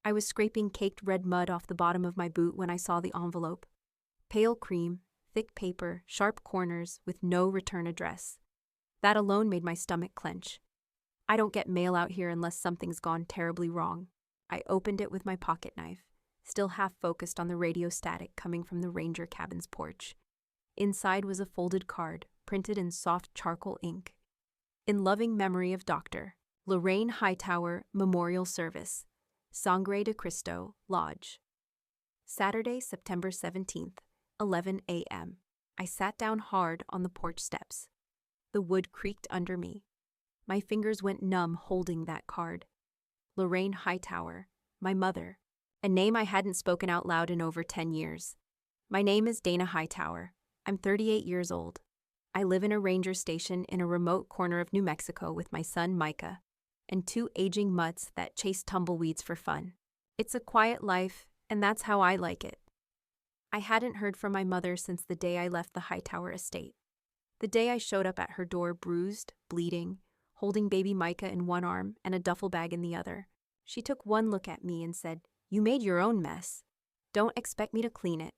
I was scraping caked red mud off the bottom of my boot when I saw the envelope. Pale cream, thick paper, sharp corners, with no return address. That alone made my stomach clench. I don't get mail out here unless something's gone terribly wrong. I opened it with my pocket knife, still half focused on the radio static coming from the ranger cabin's porch. Inside was a folded card, printed in soft charcoal ink. In loving memory of Dr. Lorraine Hightower Memorial Service, Sangre de Cristo Lodge. Saturday, September 17th, 11 a.m. I sat down hard on the porch steps. The wood creaked under me. My fingers went numb holding that card. Lorraine Hightower, my mother, a name I hadn't spoken out loud in over 10 years. My name is Dana Hightower. I'm 38 years old. I live in a ranger station in a remote corner of New Mexico with my son Micah and 2 aging mutts that chase tumbleweeds for fun. It's a quiet life, and that's how I like it. I hadn't heard from my mother since the day I left the Hightower estate. The day I showed up at her door bruised, bleeding, holding baby Micah in one arm and a duffel bag in the other. She took one look at me and said, "You made your own mess. Don't expect me to clean it."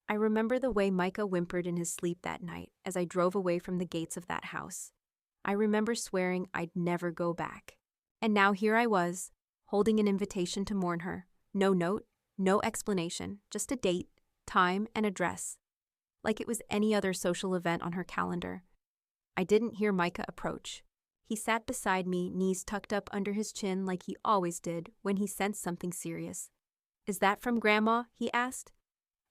I remember the way Micah whimpered in his sleep that night as I drove away from the gates of that house. I remember swearing I'd never go back. And now here I was, holding an invitation to mourn her. No note, no explanation, just a date, time, and address. Like it was any other social event on her calendar. I didn't hear Micah approach. He sat beside me, knees tucked up under his chin like he always did when he sensed something serious. "Is that from Grandma?" he asked.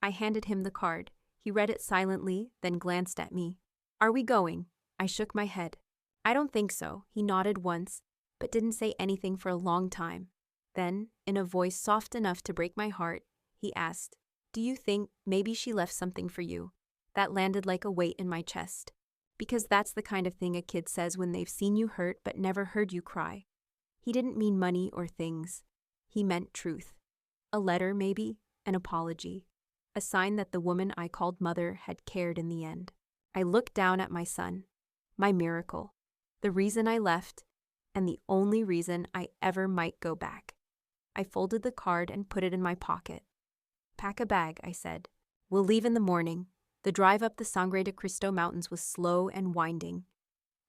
I handed him the card. He read it silently, then glanced at me. "Are we going?" I shook my head. "I don't think so." He nodded once, but didn't say anything for a long time. Then, in a voice soft enough to break my heart, he asked, "Do you think maybe she left something for you?" That landed like a weight in my chest. Because that's the kind of thing a kid says when they've seen you hurt but never heard you cry. He didn't mean money or things. He meant truth. A letter, maybe, an apology. A sign that the woman I called mother had cared in the end. I looked down at my son. My miracle. The reason I left, and the only reason I ever might go back. I folded the card and put it in my pocket. "Pack a bag," I said. "We'll leave in the morning." The drive up the Sangre de Cristo mountains was slow and winding.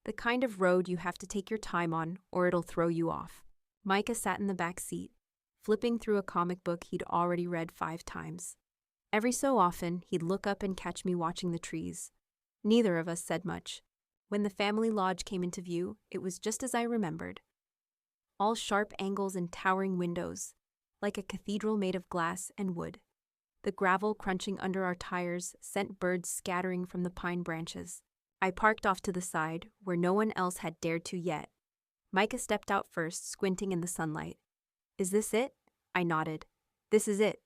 The kind of road you have to take your time on, or it'll throw you off. Micah sat in the back seat, flipping through a comic book he'd already read 5 times. Every so often, he'd look up and catch me watching the trees. Neither of us said much. When the family lodge came into view, it was just as I remembered. All sharp angles and towering windows, like a cathedral made of glass and wood. The gravel crunching under our tires sent birds scattering from the pine branches. I parked off to the side, where no one else had dared to yet. Micah stepped out first, squinting in the sunlight. "Is this it?" I nodded. "This is it."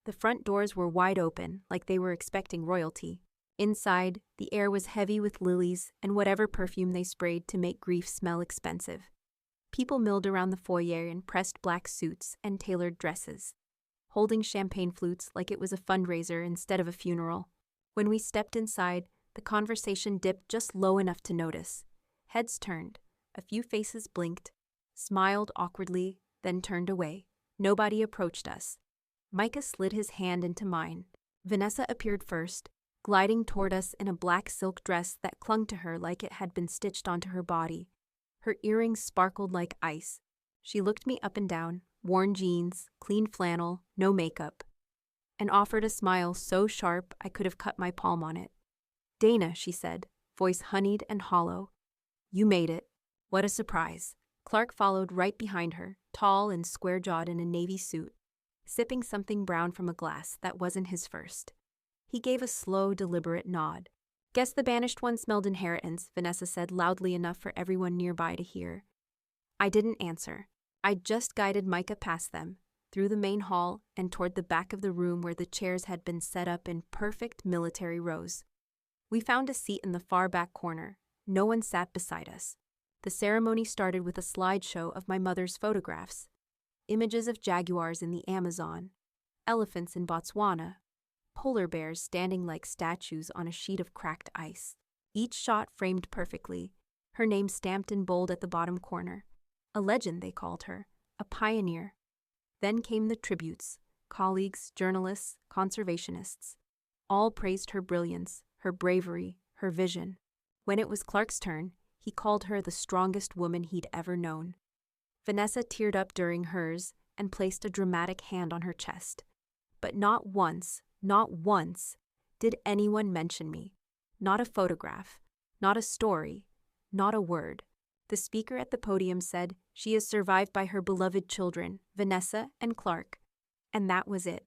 The front doors were wide open, like they were expecting royalty. Inside, the air was heavy with lilies and whatever perfume they sprayed to make grief smell expensive. People milled around the foyer in pressed black suits and tailored dresses, holding champagne flutes like it was a fundraiser instead of a funeral. When we stepped inside, the conversation dipped just low enough to notice. Heads turned, a few faces blinked, smiled awkwardly, then turned away. Nobody approached us. Micah slid his hand into mine. Vanessa appeared first, gliding toward us in a black silk dress that clung to her like it had been stitched onto her body. Her earrings sparkled like ice. She looked me up and down, worn jeans, clean flannel, no makeup, and offered a smile so sharp I could have cut my palm on it. "Dana," she said, voice honeyed and hollow. "You made it. What a surprise." Clark followed right behind her, tall and square-jawed in a navy suit, sipping something brown from a glass that wasn't his first. He gave a slow, deliberate nod. "Guess the banished one smelled inheritance," Vanessa said loudly enough for everyone nearby to hear. I didn't answer. I just guided Micah past them, through the main hall and toward the back of the room where the chairs had been set up in perfect military rows. We found a seat in the far back corner. No one sat beside us. The ceremony started with a slideshow of my mother's photographs. Images of jaguars in the Amazon, elephants in Botswana, polar bears standing like statues on a sheet of cracked ice. Each shot framed perfectly, her name stamped in bold at the bottom corner. A legend, they called her, a pioneer. Then came the tributes. Colleagues, journalists, conservationists. All praised her brilliance, her bravery, her vision. When it was Clark's turn, he called her the strongest woman he'd ever known. Vanessa teared up during hers and placed a dramatic hand on her chest. But not once, did anyone mention me. Not a photograph, not a story, not a word. The speaker at the podium said she is survived by her beloved children, Vanessa and Clark. And that was it.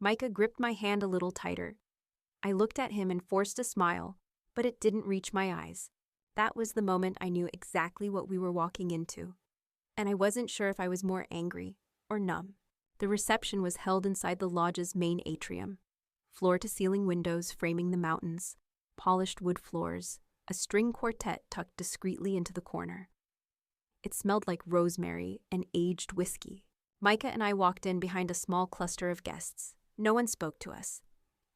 Micah gripped my hand a little tighter. I looked at him and forced a smile, but it didn't reach my eyes. That was the moment I knew exactly what we were walking into. And I wasn't sure if I was more angry or numb. The reception was held inside the lodge's main atrium. Floor-to-ceiling windows framing the mountains, polished wood floors, a string quartet tucked discreetly into the corner. It smelled like rosemary and aged whiskey. Micah and I walked in behind a small cluster of guests. No one spoke to us.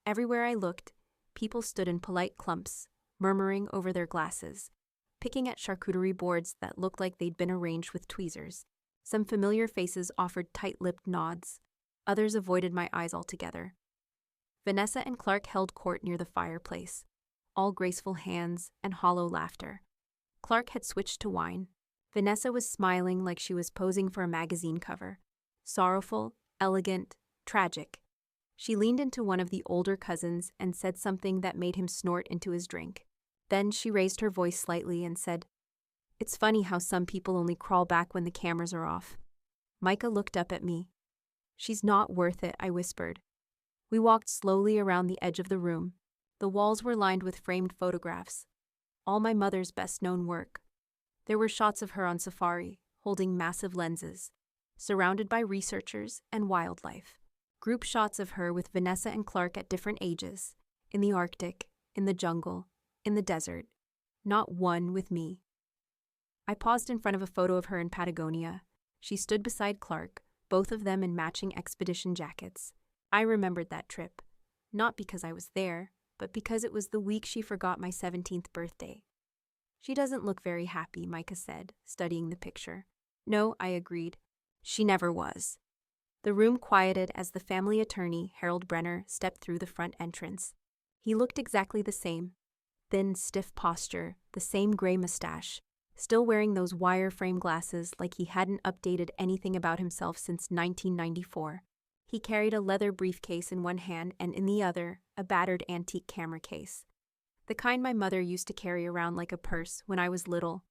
Everywhere I looked, people stood in polite clumps, murmuring over their glasses, picking at charcuterie boards that looked like they'd been arranged with tweezers. Some familiar faces offered tight-lipped nods. Others avoided my eyes altogether. Vanessa and Clark held court near the fireplace, all graceful hands and hollow laughter. Clark had switched to wine. Vanessa was smiling like she was posing for a magazine cover. Sorrowful, elegant, tragic. She leaned into one of the older cousins and said something that made him snort into his drink. Then she raised her voice slightly and said, "It's funny how some people only crawl back when the cameras are off." Micah looked up at me. "She's not worth it," I whispered. We walked slowly around the edge of the room. The walls were lined with framed photographs, all my mother's best-known work. There were shots of her on safari, holding massive lenses, surrounded by researchers and wildlife. Group shots of her with Vanessa and Clark at different ages, in the Arctic, in the jungle, in the desert. Not one with me. I paused in front of a photo of her in Patagonia. She stood beside Clark, both of them in matching expedition jackets. I remembered that trip, not because I was there, but because it was the week she forgot my 17th birthday. "She doesn't look very happy," Micah said, studying the picture. "No," I agreed. "She never was." The room quieted as the family attorney, Harold Brenner, stepped through the front entrance. He looked exactly the same. Thin, stiff posture, the same gray mustache, still wearing those wire-frame glasses like he hadn't updated anything about himself since 1994. He carried a leather briefcase in one hand and in the other, a battered antique camera case. The kind my mother used to carry around like a purse when I was little.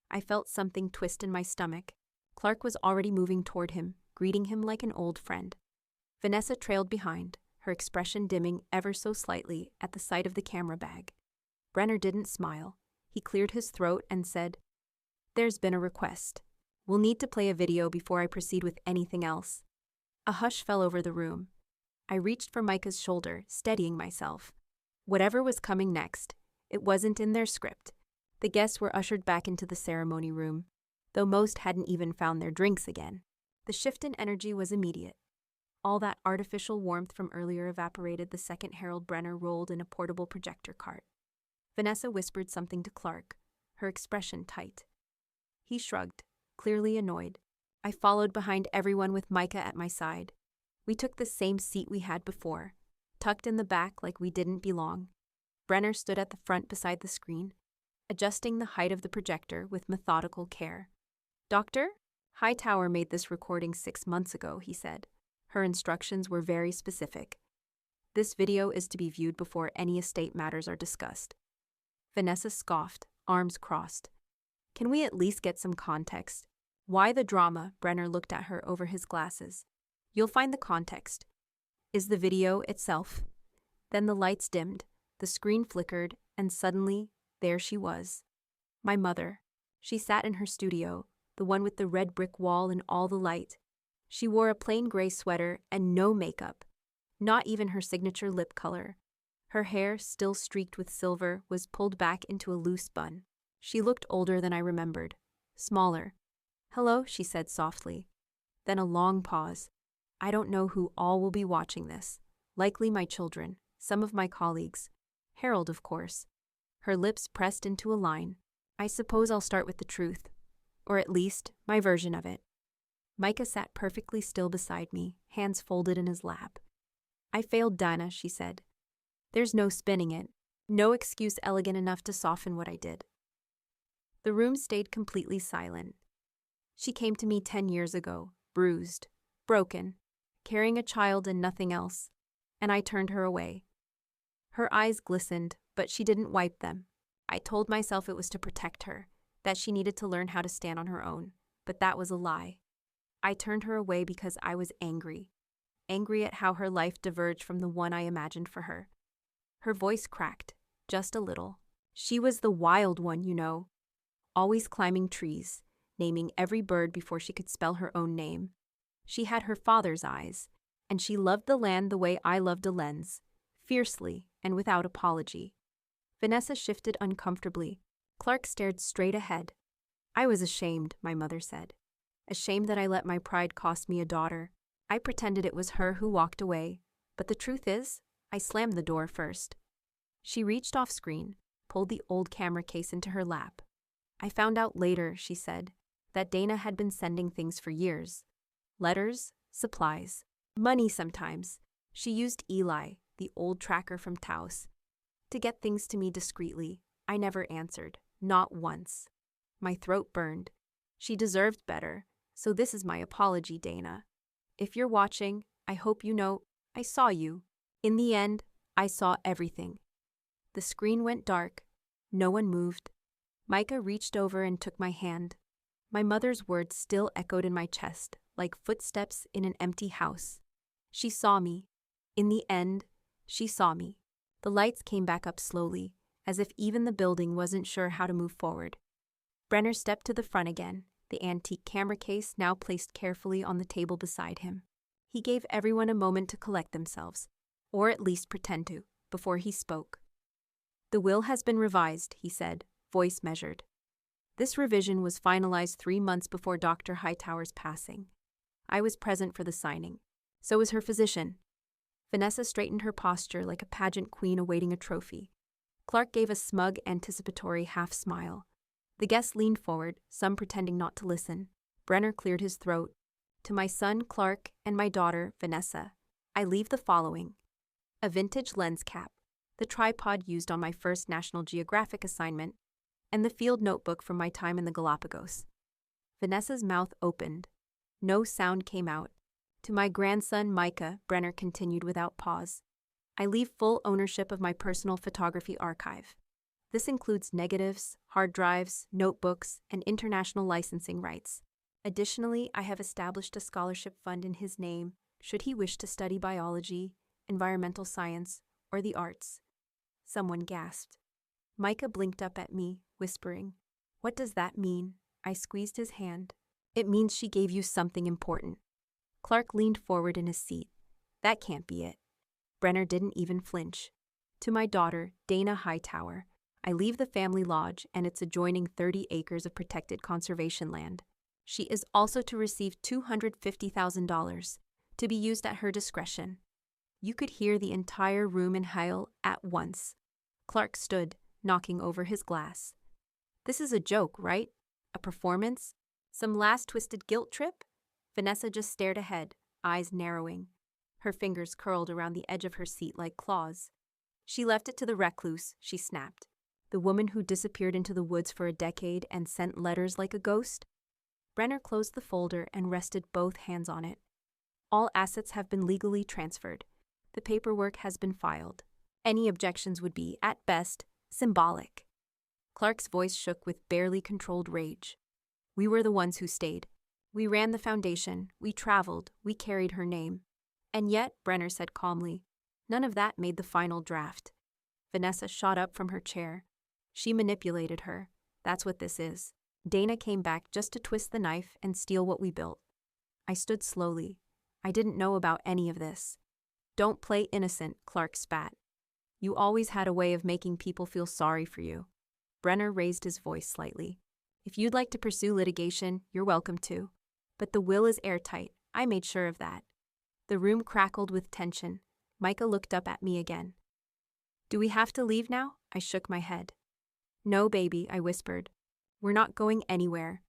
I felt something twist in my stomach. Clark was already moving toward him, greeting him like an old friend. Vanessa trailed behind, her expression dimming ever so slightly at the sight of the camera bag. Brenner didn't smile. He cleared his throat and said, "There's been a request. We'll need to play a video before I proceed with anything else." A hush fell over the room. I reached for Micah's shoulder, steadying myself. Whatever was coming next, it wasn't in their script. The guests were ushered back into the ceremony room, though most hadn't even found their drinks again. The shift in energy was immediate. All that artificial warmth from earlier evaporated the second Harold Brenner rolled in a portable projector cart. Vanessa whispered something to Clark, her expression tight. He shrugged, clearly annoyed. I followed behind everyone with Micah at my side. We took the same seat we had before, tucked in the back like we didn't belong. Brenner stood at the front beside the screen, adjusting the height of the projector with methodical care. "Doctor, Hightower made this recording 6 months ago," he said. Her instructions were very specific. "This video is to be viewed before any estate matters are discussed." Vanessa scoffed, arms crossed. "Can we at least get some context?" "Why the drama?" Brenner looked at her over his glasses. "You'll find the context. Is the video itself." Then the lights dimmed, the screen flickered, and suddenly, there she was. My mother. She sat in her studio, the one with the red brick wall and all the light. She wore a plain gray sweater and no makeup, not even her signature lip color. Her hair, still streaked with silver, was pulled back into a loose bun. She looked older than I remembered, smaller. "Hello," she said softly. Then a long pause. "I don't know who all will be watching this. Likely my children, some of my colleagues. Harold, of course." Her lips pressed into a line. "I suppose I'll start with the truth. Or at least, my version of it. Micah sat perfectly still beside me, hands folded in his lap. I failed Dinah, she said. There's no spinning it. No excuse elegant enough to soften what I did. The room stayed completely silent. She came to me 10 years ago, bruised, broken, carrying a child and nothing else, and I turned her away. Her eyes glistened, but she didn't wipe them. I told myself it was to protect her, that she needed to learn how to stand on her own, but that was a lie. I turned her away because I was angry at how her life diverged from the one I imagined for her. Her voice cracked, just a little. She was the wild one, you know, always climbing trees, naming every bird before she could spell her own name. She had her father's eyes, and she loved the land the way I loved a lens, fiercely and without apology. Vanessa shifted uncomfortably. Clark stared straight ahead. I was ashamed, my mother said. Ashamed that I let my pride cost me a daughter. I pretended it was her who walked away, but the truth is, I slammed the door first. She reached off screen, pulled the old camera case into her lap. I found out later, she said, that Dana had been sending things for years. Letters, supplies, money sometimes. She used Eli, the old tracker from Taos, to get things to me discreetly. I never answered, not once. My throat burned. She deserved better, so this is my apology, Dana. If you're watching, I hope you know I saw you. In the end, I saw everything. The screen went dark. No one moved. Micah reached over and took my hand. My mother's words still echoed in my chest, like footsteps in an empty house. She saw me. In the end, she saw me. The lights came back up slowly, as if even the building wasn't sure how to move forward. Brenner stepped to the front again, the antique camera case now placed carefully on the table beside him. He gave everyone a moment to collect themselves, or at least pretend to, before he spoke. The will has been revised, he said, voice measured. This revision was finalized 3 months before Dr. Hightower's passing. I was present for the signing. So was her physician. Vanessa straightened her posture like a pageant queen awaiting a trophy. Clark gave a smug, anticipatory half-smile. The guests leaned forward, some pretending not to listen. Brenner cleared his throat. To my son, Clark, and my daughter, Vanessa, I leave the following. A vintage lens cap, the tripod used on my first National Geographic assignment, and the field notebook from my time in the Galapagos. Vanessa's mouth opened. No sound came out. To my grandson, Micah, Brenner continued without pause. I leave full ownership of my personal photography archive. This includes negatives, hard drives, notebooks, and international licensing rights. Additionally, I have established a scholarship fund in his name, should he wish to study biology, environmental science, or the arts. Someone gasped. Micah blinked up at me, whispering, "What does that mean?" I squeezed his hand. "It means she gave you something important." Clark leaned forward in his seat. "That can't be it." Brenner didn't even flinch. To my daughter, Dana Hightower, I leave the family lodge and its adjoining 30 acres of protected conservation land. She is also to receive $250,000 to be used at her discretion. You could hear the entire room inhale at once. Clark stood, knocking over his glass. "This is a joke, right? A performance? Some last twisted guilt trip?" Vanessa just stared ahead, eyes narrowing. Her fingers curled around the edge of her seat like claws. "She left it to the recluse," she snapped. "The woman who disappeared into the woods for a decade and sent letters like a ghost?" Brenner closed the folder and rested both hands on it. "All assets have been legally transferred. The paperwork has been filed. Any objections would be, at best, symbolic." Clark's voice shook with barely controlled rage. "We were the ones who stayed. We ran the foundation, we traveled, we carried her name. And yet," Brenner said calmly, "none of that made the final draft." Vanessa shot up from her chair. "She manipulated her. That's what this is. Dana came back just to twist the knife and steal what we built." I stood slowly. I didn't know about any of this. "Don't play innocent," Clark spat. "You always had a way of making people feel sorry for you." Brenner raised his voice slightly. "If you'd like to pursue litigation, you're welcome to. But the will is airtight. I made sure of that." The room crackled with tension. Micah looked up at me again. "Do we have to leave now?" I shook my head. "No, baby," I whispered. "We're not going anywhere."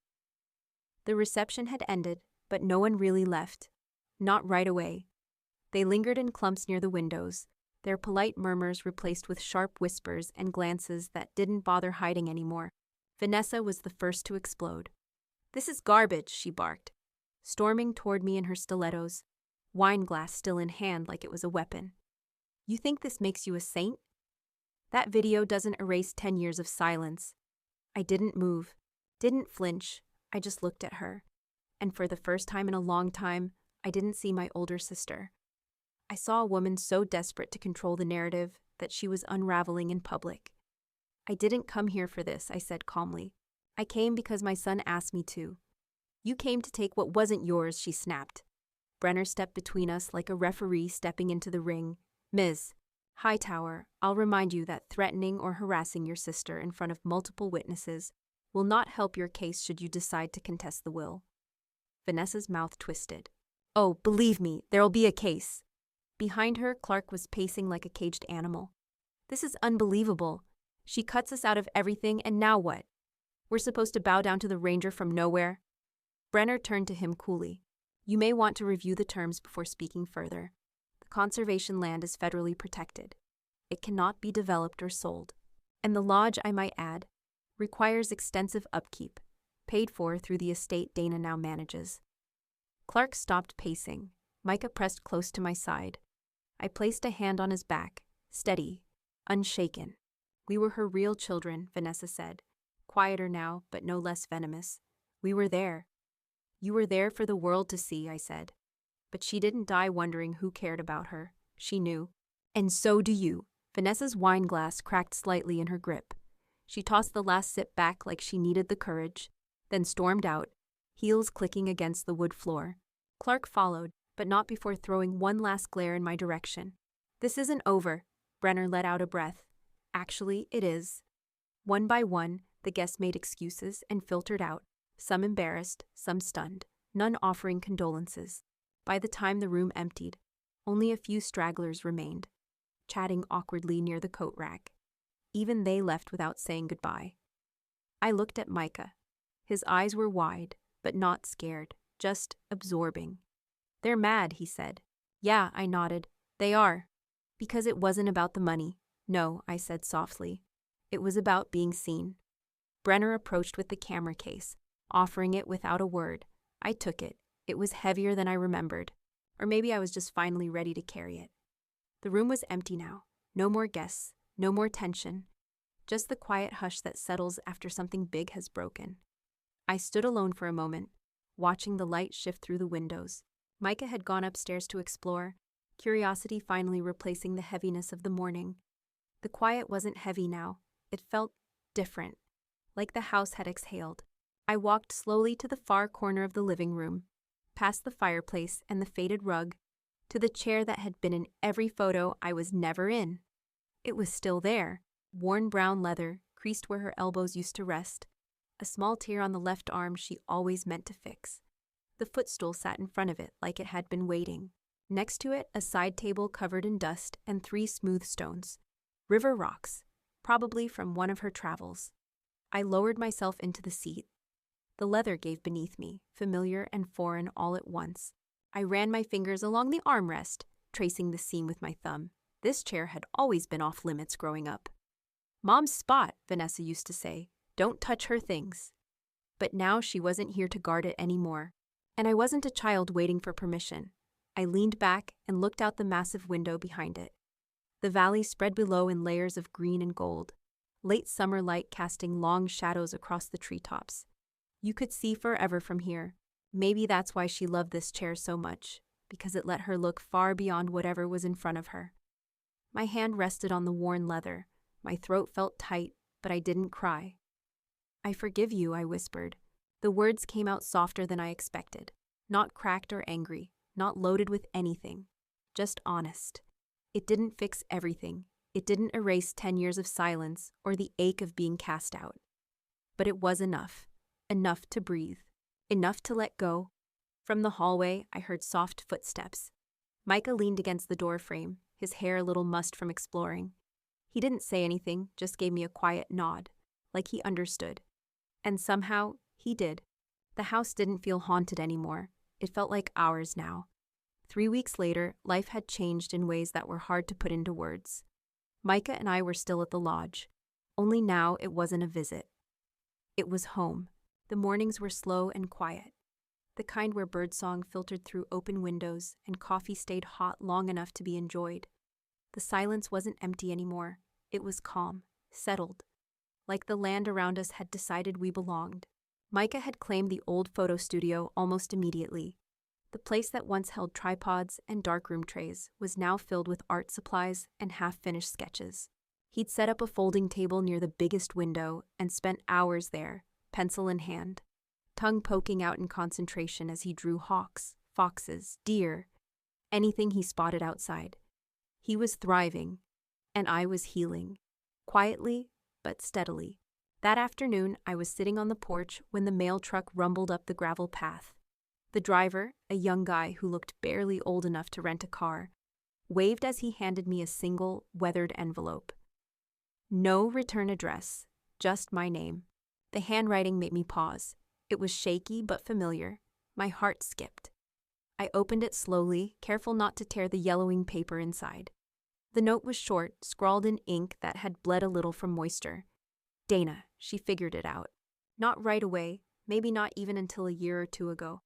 The reception had ended, but no one really left. Not right away. They lingered in clumps near the windows, their polite murmurs replaced with sharp whispers and glances that didn't bother hiding anymore. Vanessa was the first to explode. "This is garbage," she barked, storming toward me in her stilettos, wine glass still in hand like it was a weapon. "You think this makes you a saint? That video doesn't erase 10 years of silence." I didn't move, didn't flinch, I just looked at her. And for the first time in a long time, I didn't see my older sister. I saw a woman so desperate to control the narrative that she was unraveling in public. "I didn't come here for this," I said calmly. "I came because my son asked me to." "You came to take what wasn't yours," she snapped. Brenner stepped between us like a referee stepping into the ring. "Ms. Hightower, I'll remind you that threatening or harassing your sister in front of multiple witnesses will not help your case should you decide to contest the will." Vanessa's mouth twisted. "Oh, believe me, there'll be a case." Behind her, Clark was pacing like a caged animal. "This is unbelievable. She cuts us out of everything, and now what? We're supposed to bow down to the ranger from nowhere?" Brenner turned to him coolly. "You may want to review the terms before speaking further. The conservation land is federally protected. It cannot be developed or sold. And the lodge, I might add, requires extensive upkeep, paid for through the estate Dana now manages." Clark stopped pacing. Micah pressed close to my side. I placed a hand on his back, steady, unshaken. "We were her real children," Vanessa said, quieter now, but no less venomous. "We were there." "You were there for the world to see," I said. "But she didn't die wondering who cared about her. She knew. And so do you." Vanessa's wine glass cracked slightly in her grip. She tossed the last sip back like she needed the courage, then stormed out, heels clicking against the wood floor. Clark followed, but not before throwing one last glare in my direction. "This isn't over," Brenner let out a breath. "Actually, it is." One by one, the guests made excuses and filtered out, some embarrassed, some stunned, none offering condolences. By the time the room emptied, only a few stragglers remained, chatting awkwardly near the coat rack. Even they left without saying goodbye. I looked at Micah. His eyes were wide, but not scared, just absorbing. "They're mad," he said. "Yeah," I nodded. "They are." "Because it wasn't about the money." "No," I said softly. "It was about being seen." Brenner approached with the camera case, offering it without a word. I took it. It was heavier than I remembered. Or maybe I was just finally ready to carry it. The room was empty now. No more guests, no more tension. Just the quiet hush that settles after something big has broken. I stood alone for a moment, watching the light shift through the windows. Micah had gone upstairs to explore, curiosity finally replacing the heaviness of the morning. The quiet wasn't heavy now. It felt different, like the house had exhaled. I walked slowly to the far corner of the living room, past the fireplace and the faded rug, to the chair that had been in every photo I was never in. It was still there, worn brown leather, creased where her elbows used to rest, a small tear on the left arm she always meant to fix. The footstool sat in front of it like it had been waiting. Next to it, a side table covered in dust and 3 smooth stones. River rocks, probably from one of her travels. I lowered myself into the seat. The leather gave beneath me, familiar and foreign all at once. I ran my fingers along the armrest, tracing the seam with my thumb. This chair had always been off limits growing up. "Mom's spot," Vanessa used to say. "Don't touch her things." But now she wasn't here to guard it anymore. And I wasn't a child waiting for permission. I leaned back and looked out the massive window behind it. The valley spread below in layers of green and gold, late summer light casting long shadows across the treetops. You could see forever from here. Maybe that's why she loved this chair so much, because it let her look far beyond whatever was in front of her. My hand rested on the worn leather. My throat felt tight, but I didn't cry. "I forgive you," I whispered. The words came out softer than I expected, not cracked or angry, not loaded with anything, just honest. It didn't fix everything. It didn't erase 10 years of silence or the ache of being cast out. But it was enough. Enough to breathe. Enough to let go. From the hallway, I heard soft footsteps. Micah leaned against the doorframe, his hair a little mussed from exploring. He didn't say anything, just gave me a quiet nod, like he understood. And somehow, he did. The house didn't feel haunted anymore. It felt like hours now. 3 weeks later, life had changed in ways that were hard to put into words. Micah and I were still at the lodge. Only now it wasn't a visit. It was home. The mornings were slow and quiet. The kind where birdsong filtered through open windows and coffee stayed hot long enough to be enjoyed. The silence wasn't empty anymore. It was calm, settled. Like the land around us had decided we belonged. Micah had claimed the old photo studio almost immediately. The place that once held tripods and darkroom trays was now filled with art supplies and half-finished sketches. He'd set up a folding table near the biggest window and spent hours there, pencil in hand, tongue poking out in concentration as he drew hawks, foxes, deer, anything he spotted outside. He was thriving, and I was healing, quietly but steadily. That afternoon, I was sitting on the porch when the mail truck rumbled up the gravel path. The driver, a young guy who looked barely old enough to rent a car, waved as he handed me a single, weathered envelope. No return address, just my name. The handwriting made me pause. It was shaky but familiar. My heart skipped. I opened it slowly, careful not to tear the yellowing paper inside. The note was short, scrawled in ink that had bled a little from moisture. Dana, she figured it out. Not right away, maybe not even until a year or two ago.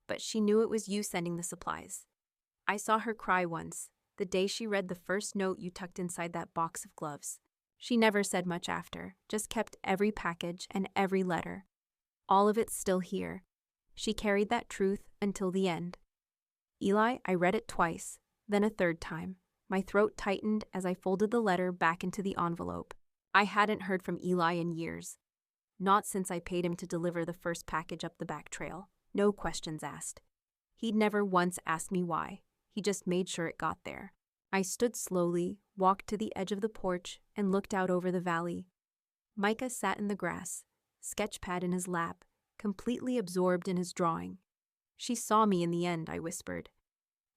But she knew it was you sending the supplies. I saw her cry once, the day she read the first note you tucked inside that box of gloves. She never said much after, just kept every package and every letter. All of it still here. She carried that truth until the end. Eli, I read it twice, then a third time. My throat tightened as I folded the letter back into the envelope. I hadn't heard from Eli in years. Not since I paid him to deliver the first package up the back trail. No questions asked. He'd never once asked me why. He just made sure it got there. I stood slowly, walked to the edge of the porch, and looked out over the valley. Micah sat in the grass, sketchpad in his lap, completely absorbed in his drawing. She saw me in the end, I whispered.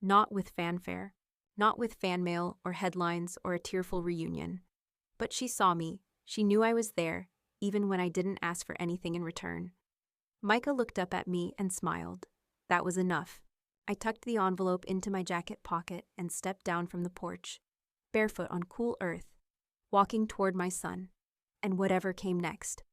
Not with fanfare, not with fan mail or headlines or a tearful reunion. But she saw me. She knew I was there, even when I didn't ask for anything in return. Micah looked up at me and smiled. That was enough. I tucked the envelope into my jacket pocket and stepped down from the porch, barefoot on cool earth, walking toward my son, and whatever came next.